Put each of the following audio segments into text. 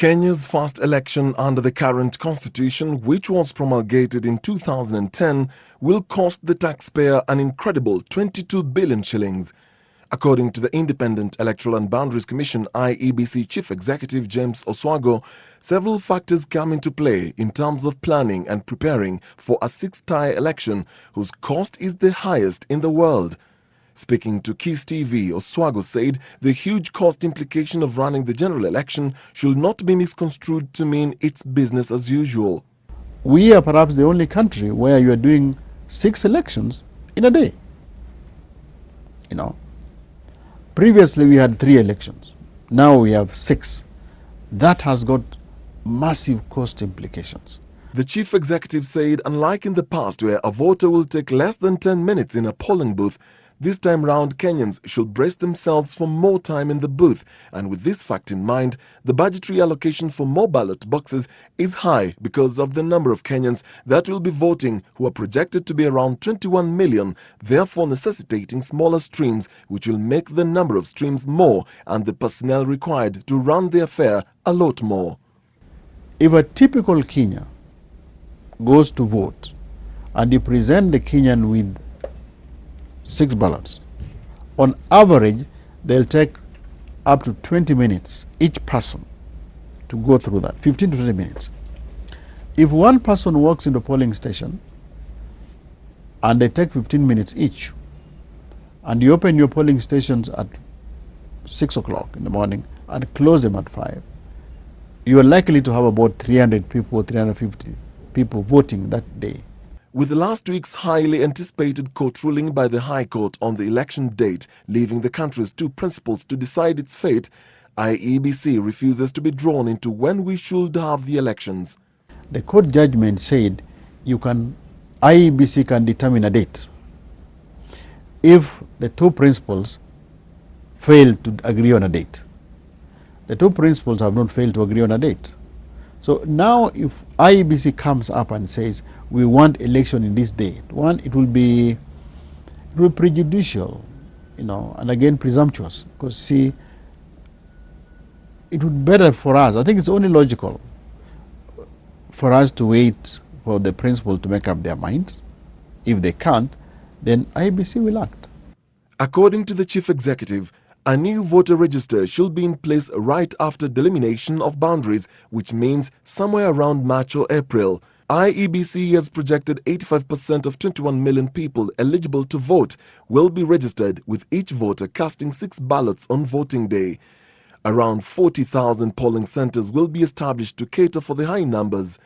Kenya's first election under the current constitution, which was promulgated in 2010, will cost the taxpayer an incredible 22 billion shillings. According to the Independent Electoral and Boundaries Commission IEBC Chief Executive James Oswago, several factors come into play in terms of planning and preparing for a six-tier election whose cost is the highest in the world. Speaking to Ksh TV, Oswago said the huge cost implication of running the general election should not be misconstrued to mean it's business as usual. We are perhaps the only country where you are doing 6 elections in a day. Previously we had 3 elections. Now we have 6. That has got massive cost implications. The chief executive said unlike in the past where a voter will take less than 10 minutes in a polling booth, this time round Kenyans should brace themselves for more time in the booth, and with this fact in mind, the budgetary allocation for more ballot boxes is high because of the number of Kenyans that will be voting, who are projected to be around 21 million, therefore necessitating smaller streams which will make the number of streams more and the personnel required to run the affair a lot more. If a typical Kenyan goes to vote and you present the Kenyan with 6 ballots, on average they'll take up to 20 minutes each person to go through that, 15 to 20 minutes. If one person walks into a polling station and they take 15 minutes each, and you open your polling stations at 6 o'clock in the morning and close them at 5, you are likely to have about 300 people, 350 people voting that day. With last week's highly anticipated court ruling by the High Court on the election date, leaving the country's 2 principals to decide its fate, IEBC refuses to be drawn into when we should have the elections. The court judgment said IEBC can determine a date. If the 2 principals fail to agree on a date, the 2 principals have not failed to agree on a date. So now if IEBC comes up and says we want election in this date, one, it will be prejudicial, and again presumptuous, because see, it would be better for us, I think it's only logical for us to wait for the principal to make up their minds. If they can't, then IEBC will act. According to the chief executive, a new voter register should be in place right after delimitation of boundaries, which means somewhere around March or April. IEBC has projected 85% of 21 million people eligible to vote will be registered, with each voter casting 6 ballots on voting day. Around 40,000 polling centers will be established to cater for the high numbers.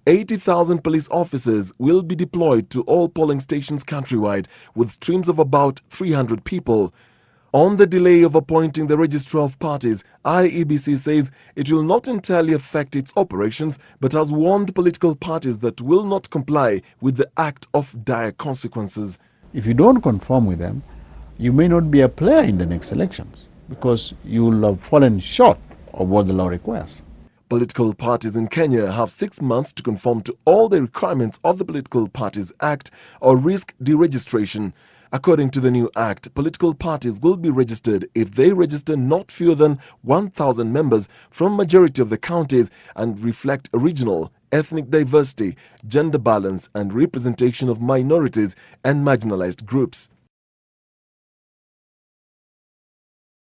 80,000 police officers will be deployed to all polling stations countrywide, with streams of about 300 people. On the delay of appointing the registrar of parties, IEBC says it will not entirely affect its operations, but has warned political parties that will not comply with the act of dire consequences. If you don't conform with them, you may not be a player in the next elections because you will have fallen short of what the law requires. Political parties in Kenya have 6 months to conform to all the requirements of the Political Parties Act or risk deregistration. According to the new act, political parties will be registered if they register not fewer than 1,000 members from majority of the counties and reflect regional, ethnic diversity, gender balance and representation of minorities and marginalized groups.